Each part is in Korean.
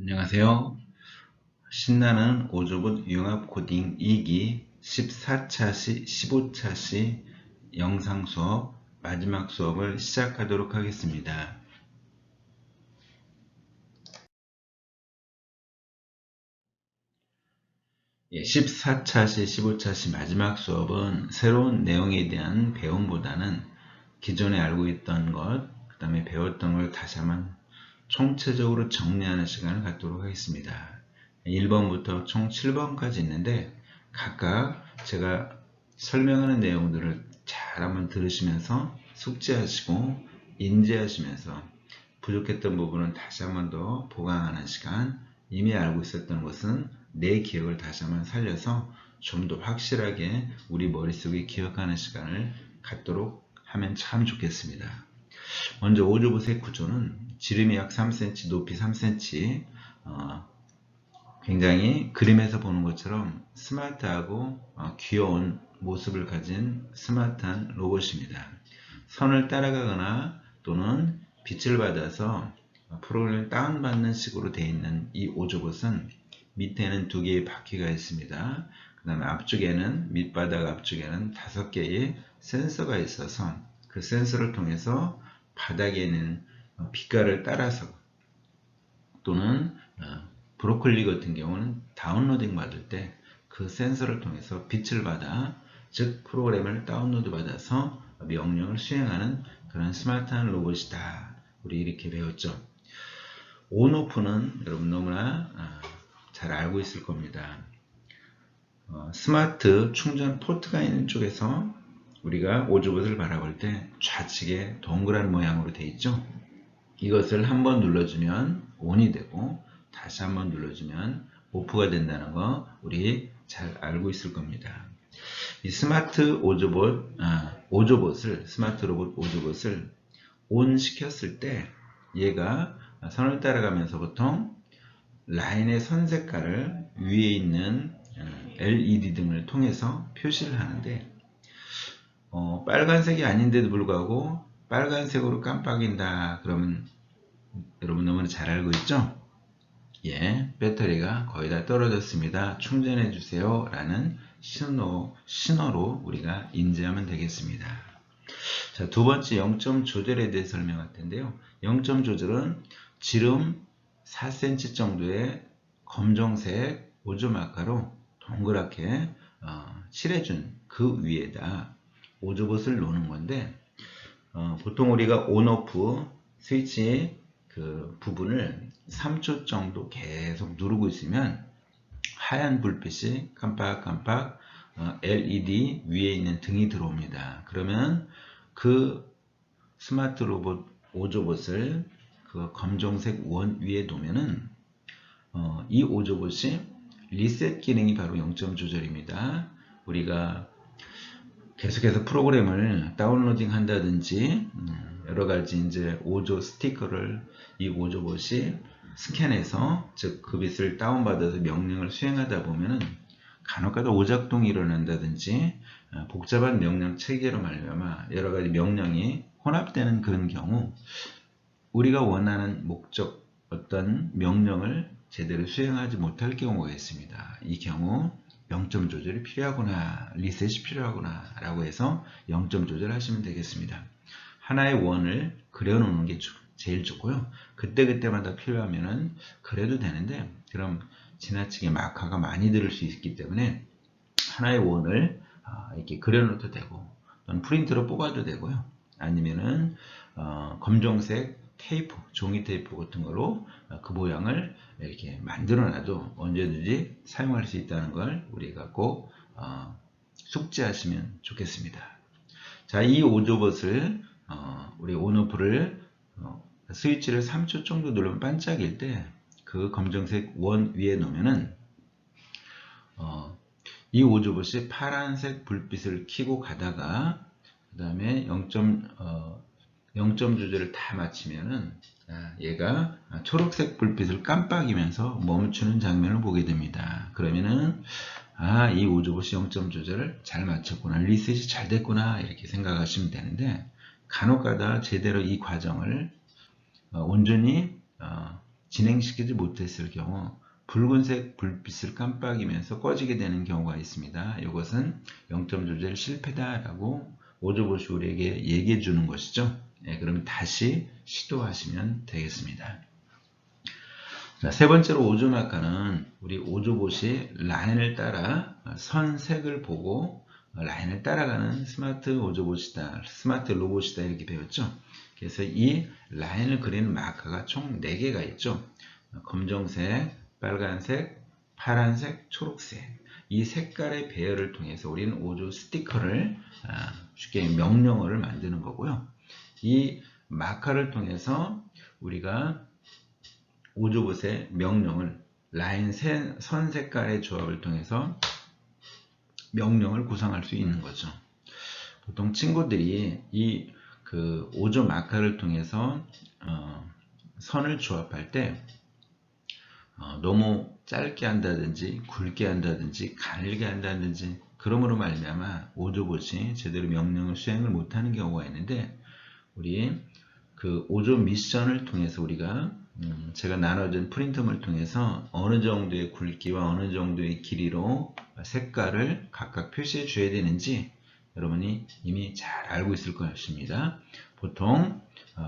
안녕하세요. 신나는 오조봇 융합 코딩 2기 14차시 15차시 영상 수업 마지막 수업을 시작하도록 하겠습니다. 예, 14차시 15차시 마지막 수업은 새로운 내용에 대한 배움보다는 기존에 알고 있던 것, 그 다음에 배웠던 걸 다시 한번 총체적으로 정리하는 시간을 갖도록 하겠습니다. 1번부터 총 7번까지 있는데 각각 제가 설명하는 내용들을 잘 한번 들으시면서 숙지하시고 인지하시면서 부족했던 부분은 다시 한번 더 보강하는 시간, 이미 알고 있었던 것은 내 기억을 다시 한번 살려서 좀 더 확실하게 우리 머릿속에 기억하는 시간을 갖도록 하면 참 좋겠습니다. 먼저 오조봇의 구조는 지름이 약 3cm, 높이 3cm, 굉장히 그림에서 보는 것처럼 스마트하고 귀여운 모습을 가진 스마트한 로봇입니다. 선을 따라가거나 또는 빛을 받아서 프로그램을 다운받는 식으로 되어 있는 이 오조봇은 밑에는 2개의 바퀴가 있습니다. 그 다음에 앞쪽에는 밑바닥 앞쪽에는 5개의 센서가 있어서 그 센서를 통해서 바닥에 있는 빛깔을 따라서 또는 브로콜리 같은 경우는 다운로딩 받을 때 그 센서를 통해서 빛을 받아 즉 프로그램을 다운로드 받아서 명령을 수행하는 그런 스마트한 로봇이다. 우리 이렇게 배웠죠. 온오프는 여러분 너무나 잘 알고 있을 겁니다. 스마트 충전 포트가 있는 쪽에서 우리가 오조봇을 바라볼 때 좌측에 동그란 모양으로 되어 있죠. 이것을 한번 눌러주면 ON이 되고 다시 한번 눌러주면 OFF가 된다는 거 우리 잘 알고 있을 겁니다. 이 스마트 오조봇을 스마트 로봇 오조봇을 ON 시켰을 때 얘가 선을 따라가면서 보통 라인의 선 색깔을 위에 있는 LED 등을 통해서 표시를 하는데 빨간색이 아닌데도 불구하고 빨간색으로 깜빡인다 그러면 여러분 너무나 잘 알고 있죠? 예, 배터리가 거의 다 떨어졌습니다. 충전해 주세요 라는 신호로 우리가 인지하면 되겠습니다. 자, 두 번째 0점 조절에 대해 설명할 텐데요. 0점 조절은 지름 4cm 정도의 검정색 오조마카로 동그랗게 칠해준 그 위에다 오조봇을 놓는 건데 보통 우리가 온오프 스위치 그 부분을 3초 정도 계속 누르고 있으면 하얀 불빛이 깜빡깜빡 LED 위에 있는 등이 들어옵니다. 그러면 그 스마트 로봇 오조봇을 그 검정색 원 위에 놓으면은 이 오조봇이 리셋 기능이 바로 0점 조절입니다. 우리가 계속해서 프로그램을 다운로딩 한다든지 여러가지 이제 오조 스티커를 이 오조봇이 스캔해서 즉 그 빛을 다운받아서 명령을 수행하다 보면은 간혹가다 오작동이 일어난다든지 복잡한 명령 체계로 말미암아 여러가지 명령이 혼합되는 그런 경우 우리가 원하는 목적 어떤 명령을 제대로 수행하지 못할 경우가 있습니다. 이 경우 0점 조절이 필요하구나, 리셋이 필요하구나 라고 해서 0점 조절하시면 되겠습니다. 하나의 원을 그려놓는 게 제일 좋고요. 그때그때마다 필요하면은 그래도 되는데 그럼 지나치게 마카가 많이 들을 수 있기 때문에 하나의 원을 이렇게 그려놓도 되고 또는 프린트로 뽑아도 되고요. 아니면은 검정색 테이프, 종이 테이프 같은 거로 그 모양을 이렇게 만들어놔도 언제든지 사용할 수 있다는 걸 우리가 꼭 숙지하시면 좋겠습니다. 자, 이 오조봇을 우리 온오프를 스위치를 3초 정도 누르면 반짝일 때 그 검정색 원 위에 놓으면은 이 오조봇이 파란색 불빛을 켜고 가다가 그 다음에 0점 조절을 다 마치면은 얘가 초록색 불빛을 깜빡이면서 멈추는 장면을 보게 됩니다. 그러면은 이 오조봇이 0점 조절을 잘 마쳤구나, 리셋이 잘 됐구나 이렇게 생각하시면 되는데 간혹가다 제대로 이 과정을 온전히 진행시키지 못했을 경우 붉은색 불빛을 깜빡이면서 꺼지게 되는 경우가 있습니다. 이것은 0점 조절 실패다라고 오조봇이 우리에게 얘기해 주는 것이죠. 네, 그럼 다시 시도하시면 되겠습니다. 자, 세 번째로 오조마카는 우리 오조봇이 라인을 따라 선색을 보고 라인을 따라가는 스마트 오조봇이다, 스마트 로봇이다 이렇게 배웠죠. 그래서 이 라인을 그리는 마카가 총 4개가 있죠. 검정색, 빨간색, 파란색, 초록색. 이 색깔의 배열을 통해서 우리는 오조 스티커를 쉽게 명령어를 만드는 거고요. 이 마카를 통해서 우리가 오조봇의 명령을 라인 선 색깔의 조합을 통해서 명령을 구상할 수 있는 거죠. 보통 친구들이 이 오조 마카를 통해서 선을 조합할 때 너무 짧게 한다든지 굵게 한다든지 가늘게 한다든지 그러므로 말미암아 오조봇이 제대로 명령을 수행을 못하는 경우가 있는데, 우리 그 오조 미션을 통해서 우리가 제가 나눠준 프린트물 통해서 어느 정도의 굵기와 어느 정도의 길이로 색깔을 각각 표시해 줘야 되는지 여러분이 이미 잘 알고 있을 것입니다. 보통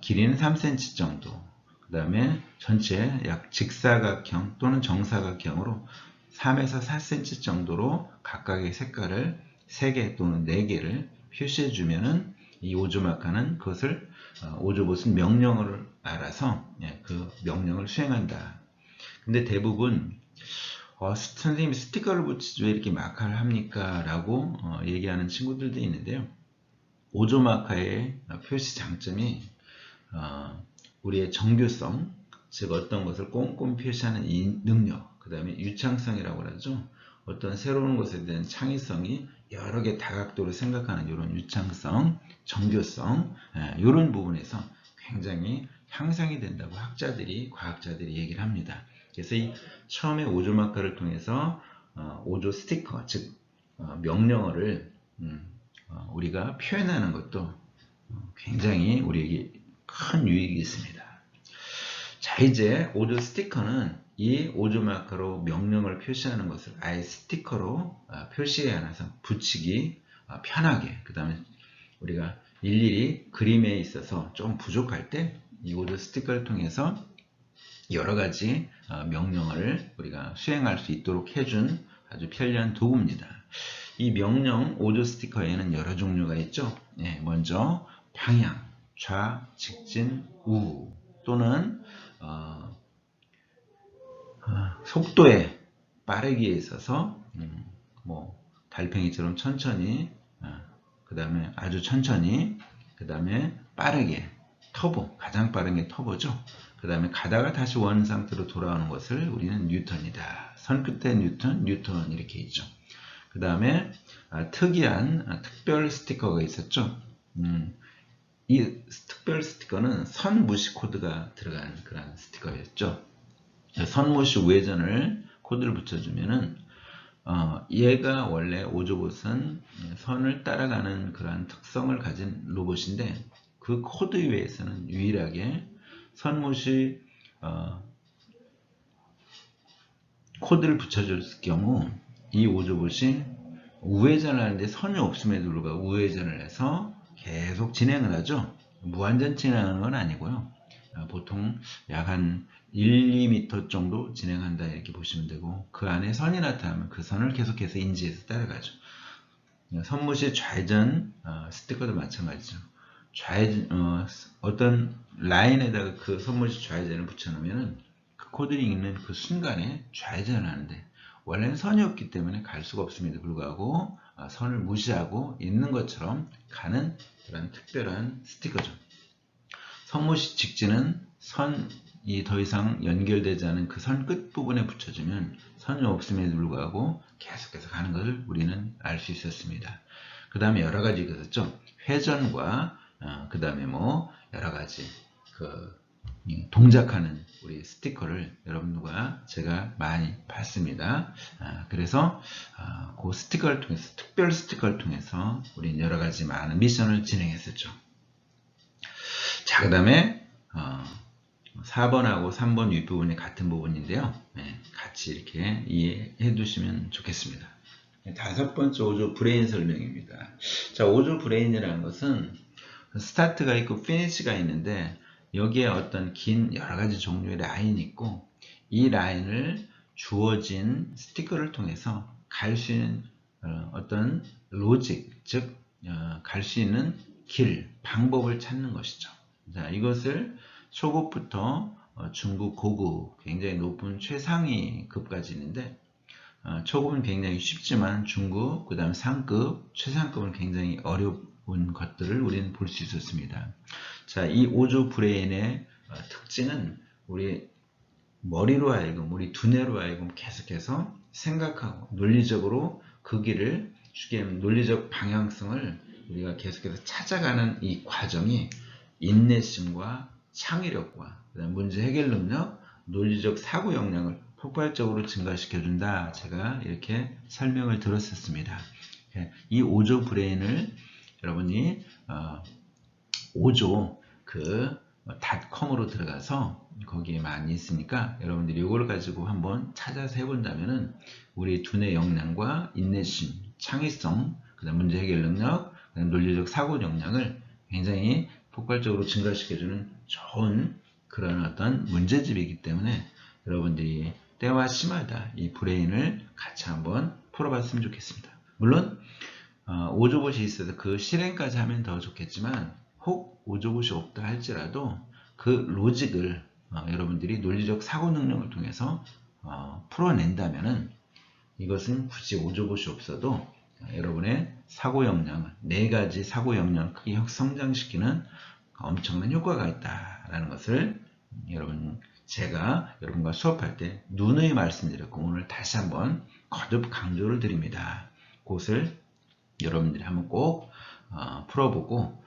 길이는 3cm 정도, 그 다음에 전체 약 직사각형 또는 정사각형으로 3에서 4cm 정도로 각각의 색깔을 3개 또는 4개를 표시해 주면은 이 오조마카는 그것을 오조봇은 명령을 알아서 그 명령을 수행한다. 근데 대부분 선생님이 스티커를 붙이지 왜 이렇게 마카를 합니까? 라고 얘기하는 친구들도 있는데요. 오조마카의 표시 장점이 우리의 정교성, 즉 어떤 것을 꼼꼼히 표시하는 이 능력, 그 다음에 유창성이라고 하죠. 어떤 새로운 것에 대한 창의성이 여러 개 다각도로 생각하는 이런 유창성, 정교성, 이런 부분에서 굉장히 향상이 된다고 과학자들이 얘기를 합니다. 그래서 이 처음에 오조마카를 통해서 오조 스티커, 즉 명령어를 우리가 표현하는 것도 굉장히 우리에게 큰 유익이 있습니다. 자, 이제 오조 스티커는 이 오조마카로 명령을 표시하는 것을 아예 스티커로 표시해 놔서 붙이기 편하게, 그 다음에 우리가 일일이 그림에 있어서 좀 부족할 때 이 오조 스티커를 통해서 여러 가지 명령어를 우리가 수행할 수 있도록 해준 아주 편리한 도구입니다. 이 명령 오조 스티커에는 여러 종류가 있죠. 먼저 방향, 좌, 직진, 우 또는 속도에 빠르기에 있어서 뭐 달팽이처럼 천천히, 그 다음에 아주 천천히, 그 다음에 빠르게, 터보, 가장 빠른 게 터보죠. 그 다음에 가다가 다시 원 상태로 돌아오는 것을 우리는 뉴턴이다. 선끝에 뉴턴 이렇게 있죠. 그 다음에 특이한 특별 스티커가 있었죠. 이 특별 스티커는 선무시 코드가 들어간 그런 스티커였죠. 선무시 우회전을 코드를 붙여주면은 얘가 원래 오조봇은 선을 따라가는 그러한 특성을 가진 로봇인데, 그 코드 외에서는 유일하게 선무시 코드를 붙여줄 경우 이 오조봇이 우회전을 하는데 선이 없음에도 불구하고 우회전을 해서 계속 진행을 하죠. 무한전 진행하는 건 아니고요. 보통 약 한 1, 2m 정도 진행한다 이렇게 보시면 되고, 그 안에 선이 나타나면 그 선을 계속해서 인지해서 따라가죠. 선무시 좌회전 스티커도 마찬가지죠. 어떤 라인에다가 그 선무시 좌회전을 붙여놓으면 그 코드를 읽는 그 순간에 좌회전을 하는데, 원래는 선이 없기 때문에 갈 수가 없음에도 불구하고 선을 무시하고 있는 것처럼 가는 그런 특별한 스티커죠. 선무시 직진은 선이 더 이상 연결되지 않은 그 선 끝부분에 붙여주면 선이 없음에도 불구하고 계속해서 가는 것을 우리는 알 수 있었습니다. 그 다음에 여러 가지가 있었죠. 회전과 그 다음에 뭐 여러 가지 동작하는 우리 스티커를 여러분들과 제가 많이 봤습니다. 그래서 그 스티커를 통해서, 특별 스티커를 통해서 우리는 여러 가지 많은 미션을 진행했었죠. 자, 그 다음에 4번하고 3번 윗부분이 같은 부분인데요. 네, 같이 이렇게 이해해 두시면 좋겠습니다. 다섯 번째 5조 브레인 설명입니다. 자, 5조 브레인이라는 것은 스타트가 있고 피니시가 있는데 여기에 어떤 긴 여러 가지 종류의 라인이 있고 이 라인을 주어진 스티커를 통해서 갈 수 있는 어떤 로직, 즉 갈 수 있는 길, 방법을 찾는 것이죠. 자, 이것을 초급부터 중급, 고급, 굉장히 높은 최상위급까지 있는데 초급은 굉장히 쉽지만 중급, 그 다음 상급, 최상급은 굉장히 어려운 것들을 우리는 볼 수 있었습니다. 자, 이 5조 브레인의 특징은 우리 머리로 하여금, 우리 두뇌로 하여금 계속해서 생각하고 논리적으로 그 길을 쉽게 논리적 방향성을 우리가 계속해서 찾아가는 이 과정이 인내심과 창의력과 그다음 문제 해결 능력, 논리적 사고 역량을 폭발적으로 증가시켜준다. 제가 이렇게 설명을 들었었습니다. 이 5조 브레인을 여러분이 5조 닷컴으로 들어가서 거기에 많이 있으니까 여러분들이 이걸 가지고 한번 찾아서 해본다면은 우리 두뇌 역량과 인내심, 창의성, 그다음 문제 해결 능력, 그다음 논리적 사고 역량을 굉장히 폭발적으로 증가시켜주는 좋은 그런 어떤 문제집이기 때문에 여러분들이 때와 시마다 이 브레인을 같이 한번 풀어봤으면 좋겠습니다. 물론 5조봇이 있어서 그 실행까지 하면 더 좋겠지만 혹 5조봇이 없다 할지라도 그 로직을 여러분들이 논리적 사고 능력을 통해서 풀어낸다면은 이것은 굳이 5조봇이 없어도 여러분의 사고 역량을 4가지 사고 역량을 크게 성장시키는 엄청난 효과가 있다라는 것을 제가 여러분과 수업할 때 누누이 말씀드렸고 오늘 다시 한번 거듭 강조를 드립니다. 그것을 여러분들이 한번 꼭 풀어보고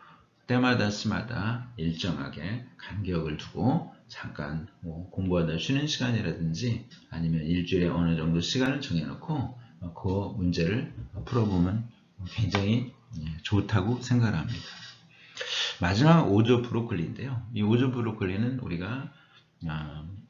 때마다 시마다 일정하게 간격을 두고 잠깐 공부하다 쉬는 시간이라든지 아니면 일주일에 어느 정도 시간을 정해놓고 그 문제를 풀어보면 굉장히 좋다고 생각합니다. 마지막 5조 브로콜리인데요. 이 5조 브로콜리는 우리가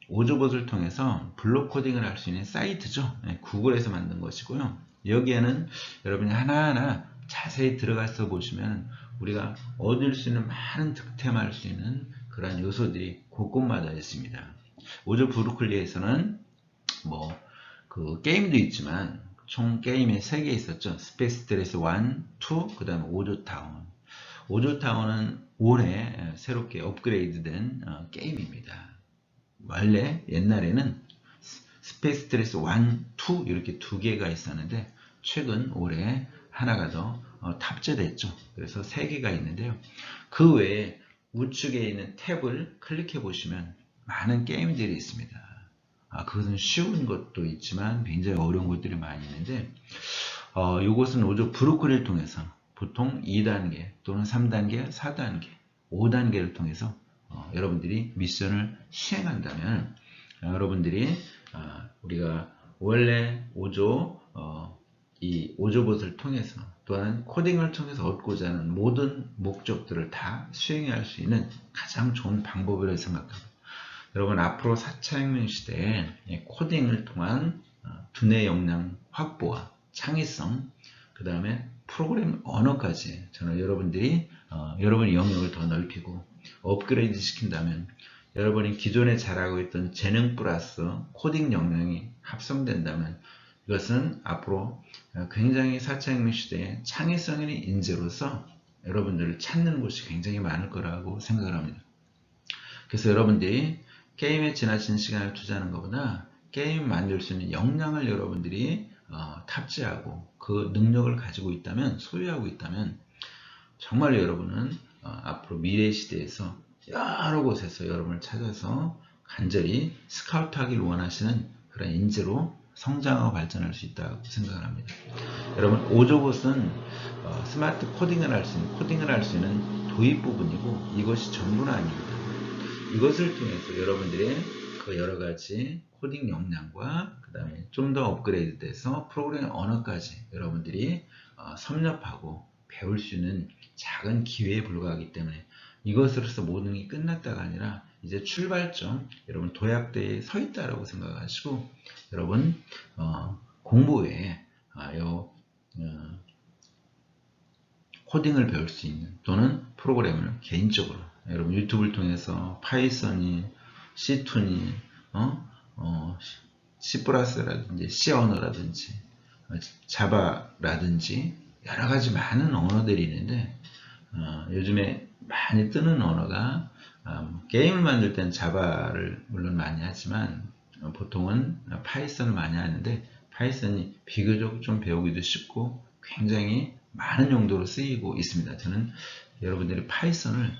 5조봇을 통해서 블록 코딩을 할 수 있는 사이트죠. 구글에서 만든 것이고요. 여기에는 여러분이 하나하나 자세히 들어가서 보시면 우리가 얻을 수 있는 많은 득템할 수 있는 그러한 요소들이 곳곳마다 있습니다. 5조 브로콜리에서는 그 게임도 있지만 총 게임이 3개 있었죠. 스페이스 드레스 1, 2, 그 다음에 5조 타운. 5조 타운은 올해 새롭게 업그레이드된 게임입니다. 원래 옛날에는 스페이스 드레스 1, 2 이렇게 2개가 있었는데 최근 올해 하나가 더 탑재됐죠. 그래서 3개가 있는데요. 그 외에 우측에 있는 탭을 클릭해 보시면 많은 게임들이 있습니다. 그것은 쉬운 것도 있지만 굉장히 어려운 것들이 많이 있는데 이것은 5조 브로콜리를 통해서 보통 2단계 또는 3단계, 4단계, 5단계를 통해서 여러분들이 미션을 시행한다면 여러분들이 우리가 원래 5조 이 5조봇을 통해서 또한 코딩을 통해서 얻고자 하는 모든 목적들을 다 수행할 수 있는 가장 좋은 방법이라고 생각합니다. 여러분 앞으로 4차 혁명 시대에 코딩을 통한 두뇌 역량 확보와 창의성 그 다음에 프로그램 언어까지 저는 여러분들이 여러분의 영역을 더 넓히고 업그레이드 시킨다면 여러분이 기존에 잘하고 있던 재능 플러스 코딩 역량이 합성된다면 이것은 앞으로 굉장히 4차 혁명 시대에 창의성 있는 인재로서 여러분들을 찾는 곳이 굉장히 많을 거라고 생각을 합니다. 그래서 여러분들이 게임에 지나친 시간을 투자하는 것보다 게임 만들 수 있는 역량을 여러분들이 탑재하고 그 능력을 가지고 있다면 소유하고 있다면 정말 여러분은 앞으로 미래 시대에서 여러 곳에서 여러분을 찾아서 간절히 스카우트하기를 원하시는 그런 인재로 성장하고 발전할 수 있다고 생각을 합니다. 여러분 5조봇은 스마트 코딩을 할 수 있는 도입 부분이고 이것이 전부는 아닙니다. 이것을 통해서 여러분들의 그 여러가지 코딩 역량과 그 다음에 좀 더 업그레이드 돼서 프로그램 언어까지 여러분들이 섭렵하고 배울 수 있는 작은 기회에 불과하기 때문에 이것으로서 모든 게 끝났다가 아니라 이제 출발점, 여러분 도약대에 서 있다라고 생각하시고, 여러분 공부에 코딩을 배울 수 있는, 또는 프로그램을 개인적으로 여러분 유튜브를 통해서 파이썬이, C2니, C++라든지 C 언어라든지 자바라든지 여러 가지 많은 언어들이 있는데, 요즘에 많이 뜨는 언어가, 게임을 만들 땐 자바를 물론 많이 하지만 보통은 파이썬을 많이 하는데, 파이썬이 비교적 좀 배우기도 쉽고 굉장히 많은 용도로 쓰이고 있습니다. 저는 여러분들이 파이썬을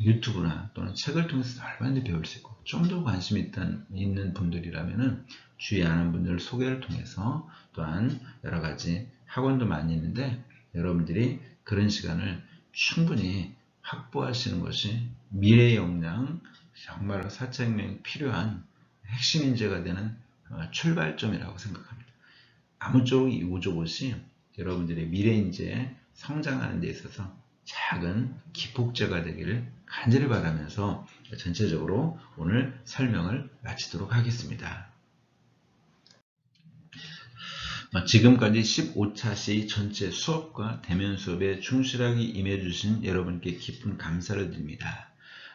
유튜브나 또는 책을 통해서 얼마든지 배울 수 있고, 좀 더 관심 있는 분들이라면은 주위 아는 분들 소개를 통해서, 또한 여러 가지 학원도 많이 있는데, 여러분들이 그런 시간을 충분히 확보하시는 것이 미래의 역량, 정말로 4차 혁명이 필요한 핵심 인재가 되는 출발점이라고 생각합니다. 아무쪼록 이 우조봇이 여러분들의 미래 인재에 성장하는 데 있어서 작은 기폭제가 되기를 간절히 바라면서 전체적으로 오늘 설명을 마치도록 하겠습니다. 지금까지 15차시 전체 수업과 대면 수업에 충실하게 임해주신 여러분께 깊은 감사를 드립니다.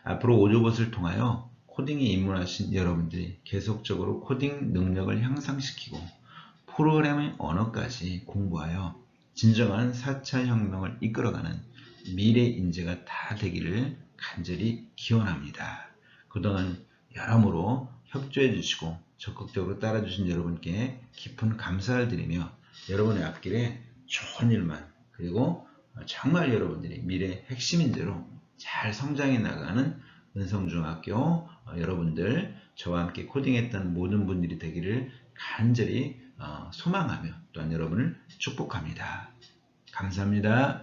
앞으로 오조봇을 통하여 코딩에 입문하신 여러분들이 계속적으로 코딩 능력을 향상시키고 프로그래밍 언어까지 공부하여 진정한 4차 혁명을 이끌어가는 미래 인재가 다 되기를 간절히 기원합니다. 그동안 여러모로 협조해 주시고 적극적으로 따라주신 여러분께 깊은 감사를 드리며, 여러분의 앞길에 좋은 일만, 그리고 정말 여러분들이 미래 핵심 인재로 잘 성장해 나가는 은성중학교 여러분들, 저와 함께 코딩했던 모든 분들이 되기를 간절히 소망하며, 또한 여러분을 축복합니다. 감사합니다.